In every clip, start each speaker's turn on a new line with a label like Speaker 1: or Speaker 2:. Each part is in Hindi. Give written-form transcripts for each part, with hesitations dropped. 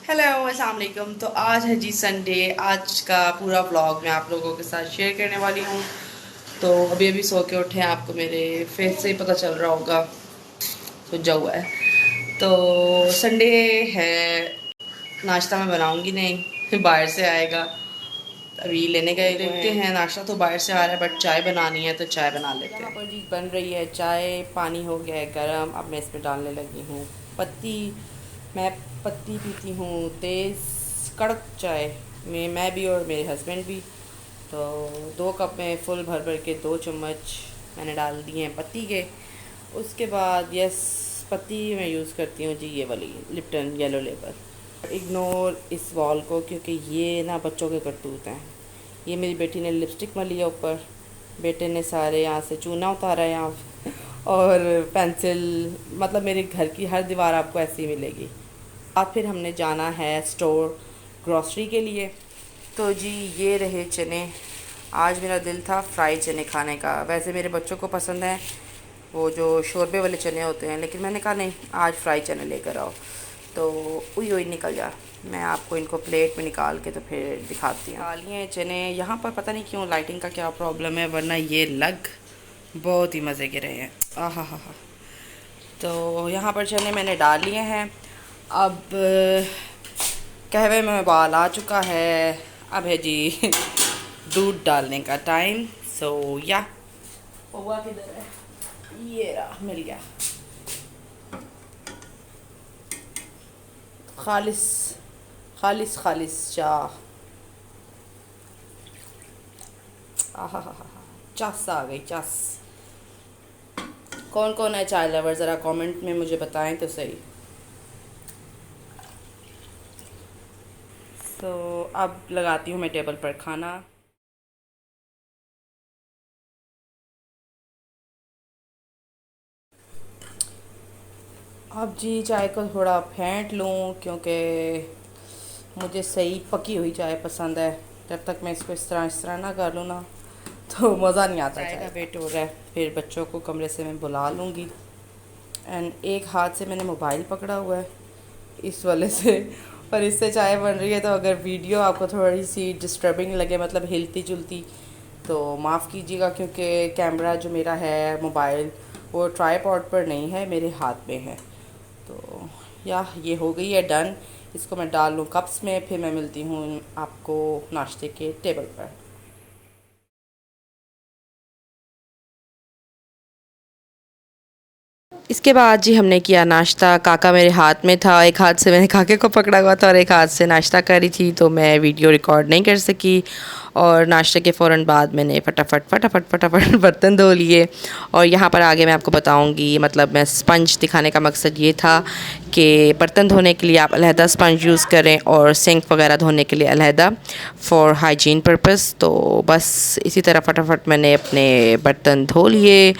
Speaker 1: हेलो अस्सलाम वालेकुम। तो आज है जी संडे। आज का पूरा व्लॉग मैं आप लोगों के साथ शेयर करने वाली हूँ। तो अभी अभी सो के उठे हैं, आपको मेरे फेस से ही पता चल रहा होगा, सूझा हुआ है। तो संडे है, नाश्ता मैं बनाऊंगी नहीं, बाहर से आएगा। अभी लेने गए, देखते हैं। नाश्ता तो बाहर से आ रहा है बट चाय बनानी है तो चाय बना लेते हैं। यहाँ पर जी बन रही है चाय, पानी हो गया है गर्म। अब मैं इसमें डालने लगी हूँ पत्ती। मैं पत्ती पीती हूँ तेज़ कड़क चाय में, मैं भी और मेरे हस्बैंड भी। तो 2 कप में फुल भर भर के 2 चम्मच मैंने डाल दिए हैं पत्ती के। उसके बाद यस, पत्ती मैं यूज़ करती हूँ जी, ये वाली लिप्टन येलो लेबल। इग्नोर इस वॉल को क्योंकि ये ना बच्चों के करतूत हैं। ये मेरी बेटी ने लिपस्टिक मली है ऊपर, बेटे ने सारे यहाँ से चूना उतारा है यहाँ और पेंसिल, मतलब मेरे घर की हर दीवार आपको ऐसी मिलेगी। अब फिर हमने जाना है स्टोर ग्रॉसरी के लिए। तो जी ये रहे चने। आज मेरा दिल था फ्राई चने खाने का, वैसे मेरे बच्चों को पसंद है वो जो शोरबे वाले चने होते हैं, लेकिन मैंने कहा नहीं, आज फ्राई चने लेकर आओ। तो उई निकल जा, मैं आपको इनको प्लेट में निकाल के तो फिर दिखाती हूँ। डालिए चने। यहाँ पर पता नहीं क्यों लाइटिंग का क्या प्रॉब्लम है, वरना ये लग बहुत ही मज़े के रहे हैं। आहा हा हा। तो यहाँ पर चने मैंने डाल लिए हैं। अब कहवे में उबाल आ चुका है, अब है जी दूध डालने का टाइम। सो या पौवा किधर है, ये रहा, मिल गया। खालिस खालिस खालिस चाह। आहा हा हा, चस आ गई चस। कौन कौन है चाय लवर, ज़रा कमेंट में मुझे बताएं तो सही। तो अब लगाती हूँ मैं टेबल पर खाना। अब जी चाय को थोड़ा फेंट लूँ क्योंकि मुझे सही पकी हुई चाय पसंद है। जब तक मैं इसको इस तरह ना कर लूँ ना तो मज़ा नहीं आता। चाय का वेट हो रहा है, फिर बच्चों को कमरे से मैं बुला लूँगी। एंड एक हाथ से मैंने मोबाइल पकड़ा हुआ है इस वाले से, और इससे चाय बन रही है। तो अगर वीडियो आपको थोड़ी सी डिस्टर्बिंग लगे, मतलब हिलती जुलती, तो माफ़ कीजिएगा क्योंकि कैमरा जो मेरा है मोबाइल वो ट्राईपॉड पर नहीं है, मेरे हाथ में है। तो या ये हो गई है डन। इसको मैं डाल लूँ कप्स में, फिर मैं मिलती हूँ आपको नाश्ते के टेबल पर। इसके बाद जी हमने किया नाश्ता। काका मेरे हाथ में था, एक हाथ से मैंने काके को पकड़ा हुआ था और एक हाथ से नाश्ता करी थी, तो मैं वीडियो रिकॉर्ड नहीं कर सकी। और नाश्ते के फ़ौरन बाद मैंने फटाफट फटाफट फटाफट बर्तन धो लिए। और यहाँ पर आगे मैं आपको बताऊँगी, मतलब मैं स्पंज दिखाने का मकसद ये था कि बर्तन धोने के लिए आप अलहदा स्पंज यूज़ करें और सिंक वगैरह धोने के लिए अलहदा, फॉर हाइजीन पर्पस। तो बस इसी तरह फटाफट मैंने अपने बर्तन धो लिए।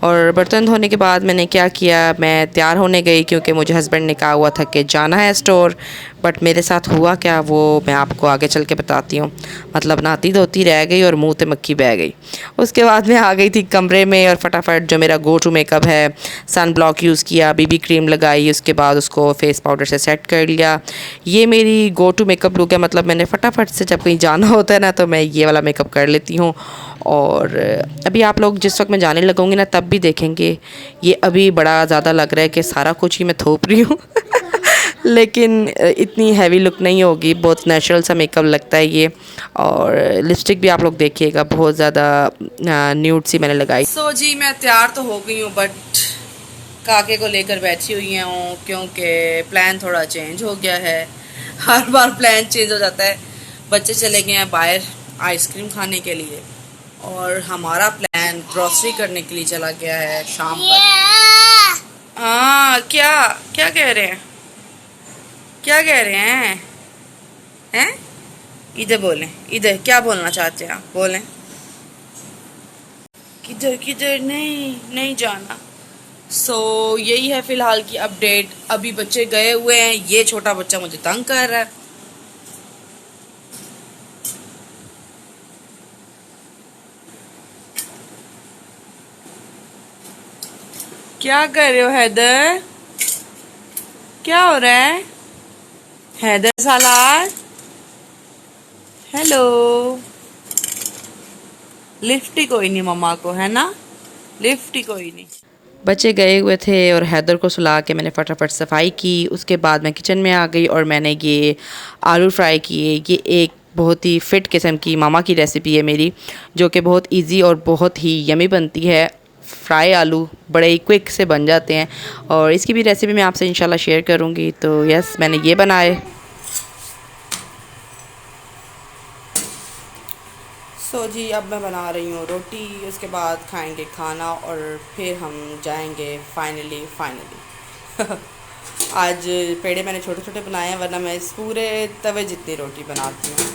Speaker 1: और बर्तन धोने के बाद मैंने क्या किया, मैं तैयार होने गई क्योंकि मुझे हस्बैंड ने कहा हुआ था कि जाना है स्टोर। बट मेरे साथ हुआ क्या वो मैं आपको आगे चल के बताती हूँ। मतलब नहाती धोती रह गई और मुंह पे मक्खी बह गई। उसके बाद मैं आ गई थी कमरे में और फटाफट जो मेरा गो टू मेकअप है, सन ब्लॉक यूज़ किया, बीबी क्रीम लगाई, उसके बाद उसको फेस पाउडर से सेट कर लिया। ये मेरी गो टू मेकअप लुक है। मतलब मैंने फटाफट से जब कहीं जाना होता है ना तो मैं ये वाला मेकअप कर लेती हूँ। और अभी आप लोग जिस वक्त मैं जाने लगूँगी ना तब भी देखेंगे, ये अभी बड़ा ज़्यादा लग रहा है कि सारा कुछ ही मैं थोप रही हूँ लेकिन इतनी हैवी लुक नहीं होगी, बहुत नेचुरल सा मेकअप लगता है ये। और लिपस्टिक भी आप लोग देखिएगा, बहुत ज़्यादा न्यूड सी मैंने लगाई। सो जी मैं तैयार तो हो गई हूँ बट काके को लेकर बैठी हुई हूँ क्योंकि प्लान थोड़ा चेंज हो गया है। हर बार प्लान चेंज हो जाता है। बच्चे चले गए हैं बाहर आइसक्रीम खाने के लिए और हमारा प्लान ग्रॉसरी करने के लिए चला गया है शाम पर। हाँ, क्या क्या कह रहे हैं, क्या कह रहे हैं? हैं? इधर बोलें, इधर क्या बोलना चाहते हैं आप, बोलें। किधर किधर नहीं, नहीं जाना। सो यही है फिलहाल की अपडेट। अभी बच्चे गए हुए हैं, ये छोटा बच्चा मुझे तंग कर रहा है। क्या कर रहे हो हैदर, क्या हो रहा है? हैदर सालार, हेलो। लिफ्ट ही कोई नहीं मम्मा को, है ना, लिफ्ट ही कोई नहीं। बच्चे गए हुए थे और हैदर को सुला के मैंने फटाफट सफाई की। उसके बाद मैं किचन में आ गई और मैंने ये आलू फ्राई किए। ये एक बहुत ही फ़िट किस्म की मामा की रेसिपी है मेरी, जो कि बहुत इजी और बहुत ही यमी बनती है। फ्राई आलू बड़े ही क्विक से बन जाते हैं और इसकी भी रेसिपी मैं आपसे इंशाल्लाह शेयर करूँगी। तो यस, मैंने ये बनाए। सो जी, अब मैं बना रही हूँ रोटी, उसके बाद खाएंगे खाना और फिर हम जाएंगे फाइनली आज पेड़े मैंने छोटे छोटे बनाए हैं, वरना मैं इस पूरे तवे जितनी रोटी बनाती हूँ।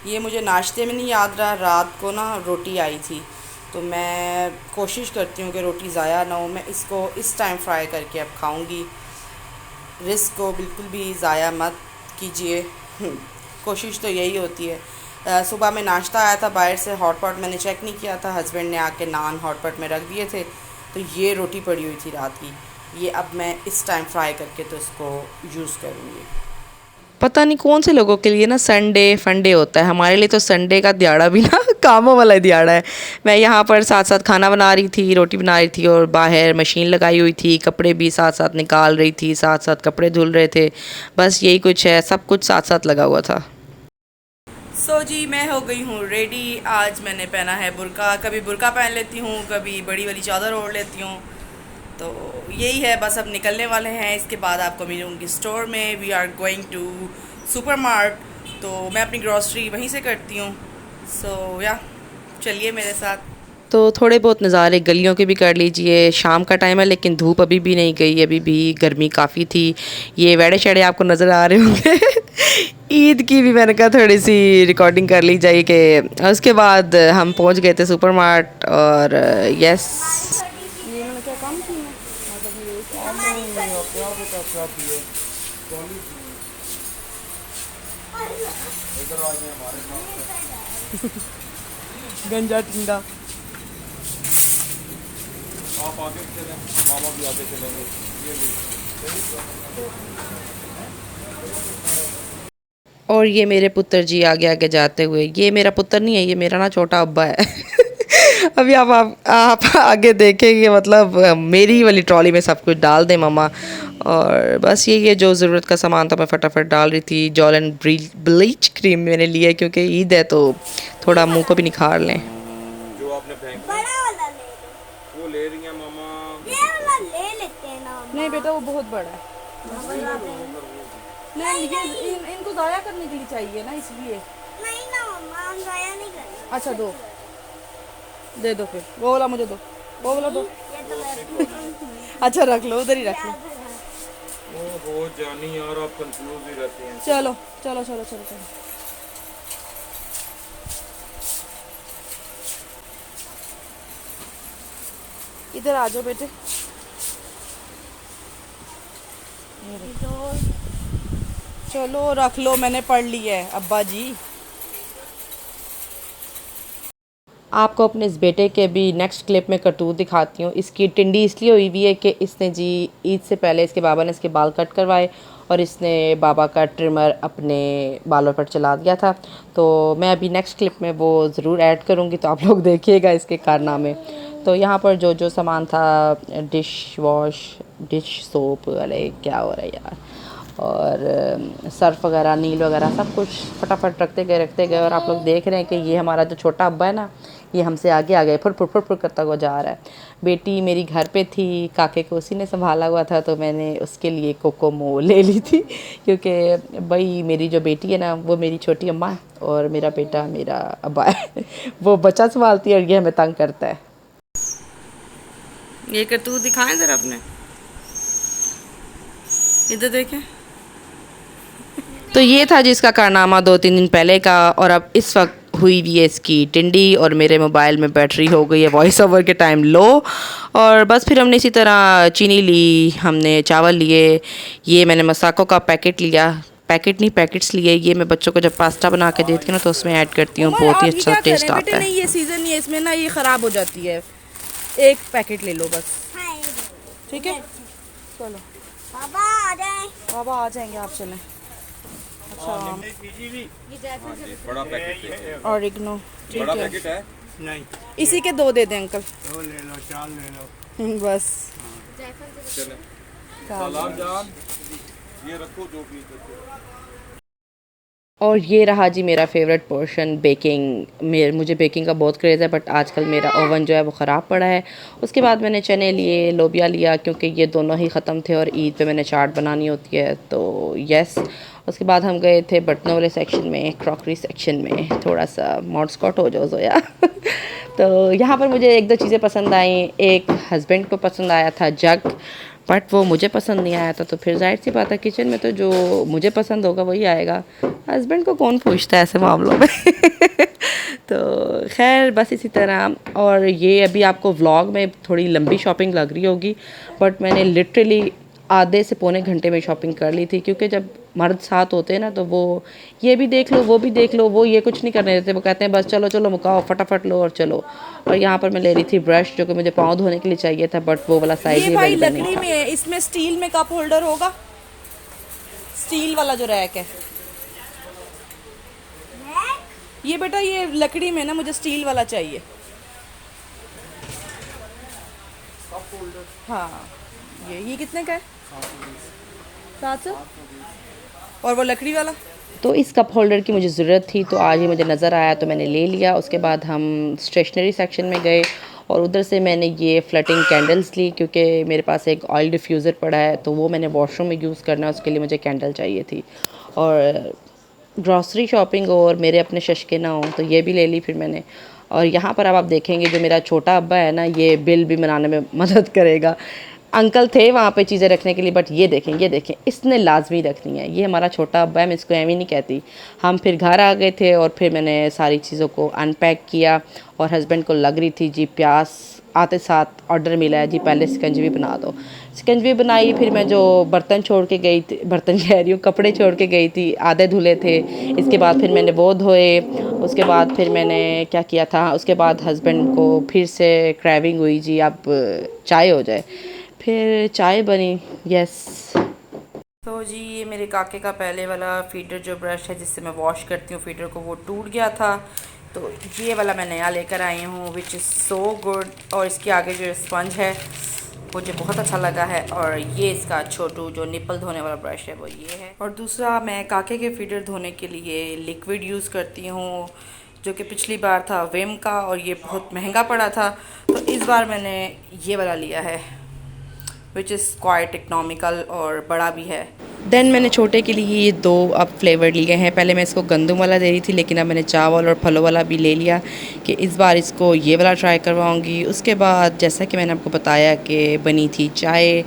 Speaker 1: ये मुझे नाश्ते में नहीं याद रहा, रात को ना रोटी आई थी, तो मैं कोशिश करती हूँ कि रोटी ज़ाया ना हो। मैं इसको इस टाइम फ्राई करके अब खाऊँगी। रिस्क को बिल्कुल भी ज़ाया मत कीजिए। कोशिश तो यही होती है। सुबह में नाश्ता आया था बाहर से, हॉट पॉट मैंने चेक नहीं किया था, हस्बैंड ने आके नान हॉट पॉट में रख दिए थे, तो ये रोटी पड़ी हुई थी रात की। ये अब मैं इस टाइम फ्राई करके तो इसको यूज़ करूँगी। पता नहीं कौन से लोगों के लिए ना संडे फंडे होता है, हमारे लिए तो संडे का दिहाड़ा भी ना कामों वाला दिहाड़ा है। मैं यहाँ पर साथ साथ खाना बना रही थी, रोटी बना रही थी और बाहर मशीन लगाई हुई थी, कपड़े भी साथ साथ निकाल रही थी, साथ साथ कपड़े धुल रहे थे। बस यही कुछ है, सब कुछ साथ साथ लगा हुआ था। सो जी, मैं हो गई हूँ रेडी। आज मैंने पहना है बुर्का। कभी बुर्का पहन लेती हूँ, कभी बड़ी वाली चादर ओढ़ लेती हूँ। तो यही है, बस अब निकलने वाले हैं। इसके बाद आपको मिलूँगी स्टोर में। We are going to super mart, तो मैं अपनी ग्रॉसरी वहीं से करती हूँ। सो या चलिए मेरे साथ। तो थोड़े बहुत नज़ारे गलियों के भी कर लीजिए। शाम का टाइम है लेकिन धूप अभी भी नहीं गई, अभी भी गर्मी काफ़ी थी। ये वेड़े शेड़े आपको नज़र आ रहे होंगे। ईद की भी मैंने कहा थोड़ी सी रिकॉर्डिंग कर ली जाए कि उसके बाद हम पहुंच गए थे सुपर मार्ट और यस। ये मैंने क्या काम किया, मतलब ये गंजा टिंडा। आप आगे चलें, मामा भी आगे चलेंगे। और ये मेरे पुत्र जी आगे आगे जाते हुए, ये मेरा पुत्र नहीं है, ये मेरा ना छोटा अब्बा है। अभी आप आगे देखेंगे, मतलब मेरी वाली ट्रॉली में सब कुछ डाल दें मामा। और बस यही है, जो ज़रूरत का सामान था मैं फटाफट डाल रही थी। जॉल एंड ब्लीच क्रीम मैंने लिया क्योंकि ईद है तो थोड़ा मुंह को भी निखार लें। जो आपने बड़ा वाला ले लो। वो ले रही हैं मामा, ये वाला ले लेते हैं ना। नहीं बेटा, वो बहुत बड़ा है। नहीं, ये इनको ज़ाया करने के लिए चाहिए ना, इसलिए। नहीं ना मम्मा, हम ज़ाया नहीं करेंगे। अच्छा दो, दे दो फिर। वो वाला मुझे दो, वो वाला दो। अच्छा रख लो, उधर ही रख लो। वो जानी यार, आप कंफ्यूज ही रहते हैं। चलो चलो चलो चलो चलो, इधर आ जाओ बेटे। चलो रख लो, मैंने पढ़ ली है अब्बा जी। आपको अपने इस बेटे के भी नेक्स्ट क्लिप में करतूत दिखाती हूँ। इसकी टिंडी इसलिए हुई हुई है कि इसने जी ईद से पहले इसके बाबा ने इसके बाल कट करवाए और इसने बाबा का ट्रिमर अपने बालों पर चला दिया था। तो मैं अभी नेक्स्ट क्लिप में वो ज़रूर ऐड करूँगी, तो आप लोग देखिएगा इसके कारनामे। तो यहाँ पर जो जो सामान था, डिश वॉश, डिश सोप, अरे क्या हो रहा है यार, और सर्फ वगैरह, नील वगैरह, सब कुछ फटाफट रखते गए। और आप लोग देख रहे हैं कि ये हमारा जो छोटा अब्बा है ना, ये हमसे आगे आ गए, फुर फुर फुर करता हुआ जा रहा है। बेटी मेरी घर पे थी, काके को उसी ने संभाला हुआ था, तो मैंने उसके लिए कोकोमो ले ली थी, क्योंकि भाई मेरी जो बेटी है ना, वो मेरी छोटी अम्मा है और मेरा बेटा मेरा अब्बा है। वो बच्चा संभालती है और ये हमें तंग करता है। ये करतूत दिखाएं ज़रा अपने, इधर देखें। तो ये था जिसका कारनामा 2-3 दिन पहले का, और अब इस वक्त हुई भी है इसकी टिंडी और मेरे मोबाइल में बैटरी हो गई है वॉइस ओवर के टाइम लो। और बस फिर हमने इसी तरह चीनी ली, हमने चावल लिए, ये मैंने मसाको का पैकेट लिया, पैकेट नहीं पैकेट्स लिए। ये मैं बच्चों को जब पास्ता बना के देती हूँ ना, तो उसमें ऐड करती हूँ, बहुत ही अच्छा टेस्ट आता है। नहीं ये सीज़न नहीं है, इसमें ना ये ख़राब हो जाती है। एक पैकेट ले लो बस, ठीक है। चलो
Speaker 2: पापा आ जाए।
Speaker 1: बाबा आ जाएंगे, आप चलें। अच्छा,
Speaker 3: बड़ा पैकेट है।
Speaker 1: और इग्नो ठीक
Speaker 3: बड़ा
Speaker 1: है,
Speaker 3: पैकेट है।
Speaker 4: नहीं,
Speaker 1: इसी के 2 दे दें अंकल।
Speaker 4: 2 ले लो, 4 ले लो।
Speaker 1: बस
Speaker 3: चले सलाम जान, ये रखो जो भी।
Speaker 1: और ये रहा जी मेरा फेवरेट पोर्शन, बेकिंग। मुझे बेकिंग का बहुत क्रेज़ है, बट आजकल मेरा ओवन जो है वो ख़राब पड़ा है। उसके बाद मैंने चने लिए, लोबिया लिया, क्योंकि ये दोनों ही ख़त्म थे और ईद पे मैंने चाट बनानी होती है, तो यस। उसके बाद हम गए थे बर्तनों वाले सेक्शन में, क्रॉकरी सेक्शन में, थोड़ा सा मॉड स्कॉट हो जाओ जोया। तो यहाँ पर मुझे 1-2 चीज़ें पसंद आई। एक हस्बैंड को पसंद आया था जग, बट वो मुझे पसंद नहीं आया था, तो फिर जाहिर सी बात है किचन में तो जो मुझे पसंद होगा वही आएगा। हस्बैंड को कौन पूछता है ऐसे मामलों में। तो खैर बस इसी तरह। और ये अभी आपको व्लॉग में थोड़ी लंबी शॉपिंग लग रही होगी, बट मैंने लिटरली आधे से पौने घंटे में शॉपिंग कर ली थी, क्योंकि जब मर्द साथ होते हैं ना तो वो ये भी देख लो वो भी देख लो, वो ये कुछ नहीं करने देते, वो कहते हैं बस चलो चलो मुकाओ, फटाफट लो और चलो। और यहाँ पर मैं ले रही थी ब्रश, जो कि मुझे पाँव धोने के लिए चाहिए था, बट वो वाला साइज
Speaker 5: ये
Speaker 1: ही
Speaker 5: भाई
Speaker 1: अवेलेबल नहीं
Speaker 5: लकड़ी
Speaker 1: था।
Speaker 5: में है, इसमें स्टील में कप होल्डर होगा, स्टील वाला जो रैक है ये। बेटा ये लकड़ी में ना, मुझे स्टील वाला चाहिए। हाँ ये कितने का है? 700। और वो लकड़ी वाला?
Speaker 1: तो इस कप होल्डर की मुझे ज़रूरत थी, तो आज ही मुझे नज़र आया तो मैंने ले लिया। उसके बाद हम स्टेशनरी सेक्शन में गए और उधर से मैंने ये फ्लटिंग कैंडल्स ली, क्योंकि मेरे पास एक ऑयल डिफ्यूज़र पड़ा है, तो वो मैंने वॉशरूम में यूज़ करना है, उसके लिए मुझे कैंडल चाहिए थी। और ग्रॉसरी शॉपिंग और मेरे अपने शशके ना हों तो ये भी ले ली फिर मैंने। और यहाँ पर अब आप देखेंगे जो मेरा छोटा अब्बा है ना, ये बिल भी बनाने में मदद करेगा। अंकल थे वहाँ पे चीज़ें रखने के लिए, बट ये देखें इसने लाजमी रखनी है। ये हमारा छोटा अब्बा है, मैं इसको एम ही नहीं कहती। हम फिर घर आ गए थे और फिर मैंने सारी चीज़ों को अनपैक किया, और हस्बैंड को लग रही थी जी प्यास, आते साथ ऑर्डर मिला है जी पहले शिकंजवी बना दो। शिकंजवी बनाई, फिर मैं जो बर्तन छोड़ के गई थी, बर्तन कह रही हूँ, कपड़े छोड़ के गई थी, आधे धुले थे। इसके बाद फिर मैंने वो धोए। उसके बाद फिर मैंने क्या किया था, उसके बाद हस्बैंड को फिर से क्रेविंग हुई जी अब चाय हो जाए, फिर चाय बनी। यस। तो जी ये मेरे काके का पहले वाला फीडर जो ब्रश है जिससे मैं वॉश करती हूँ फीडर को, वो टूट गया था, तो ये वाला मैं नया लेकर आई हूँ, विच इज़ सो गुड। और इसके आगे जो स्पंज है मुझे बहुत अच्छा लगा है। और ये इसका छोटू जो निपल धोने वाला ब्रश है वो ये है। और दूसरा मैं काके के फीडर धोने के लिए लिक्विड यूज़ करती हूँ, जो कि पिछली बार था विम का और ये बहुत महंगा पड़ा था, तो इस बार मैंने ये वाला लिया है, विच इज़ क्वाइट इकनॉमिकल और बड़ा भी है। देन मैंने छोटे के लिए ये 2 अब फ्लेवर लिए हैं। पहले मैं इसको गंदम वाला दे रही थी, लेकिन अब मैंने चावल और फलों वाला भी ले लिया कि इस बार इसको ये वाला ट्राई करवाऊँगी। उसके बाद जैसा कि मैंने आपको बताया कि बनी थी चाय,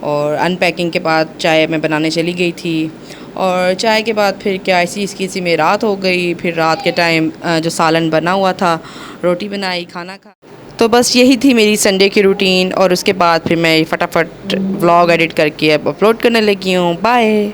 Speaker 1: और अनपैकिंग के बाद चाय मैं बनाने चली गई थी, और चाय के बाद फिर क्या इसी में रात हो गई। फिर रात के टाइम जो सालन बना हुआ था, रोटी बनाई, खाना खा। तो बस यही थी मेरी संडे की रूटीन, और उसके बाद फिर मैं फटाफट व्लॉग एडिट करके अब अपलोड करने लगी हूँ। बाय।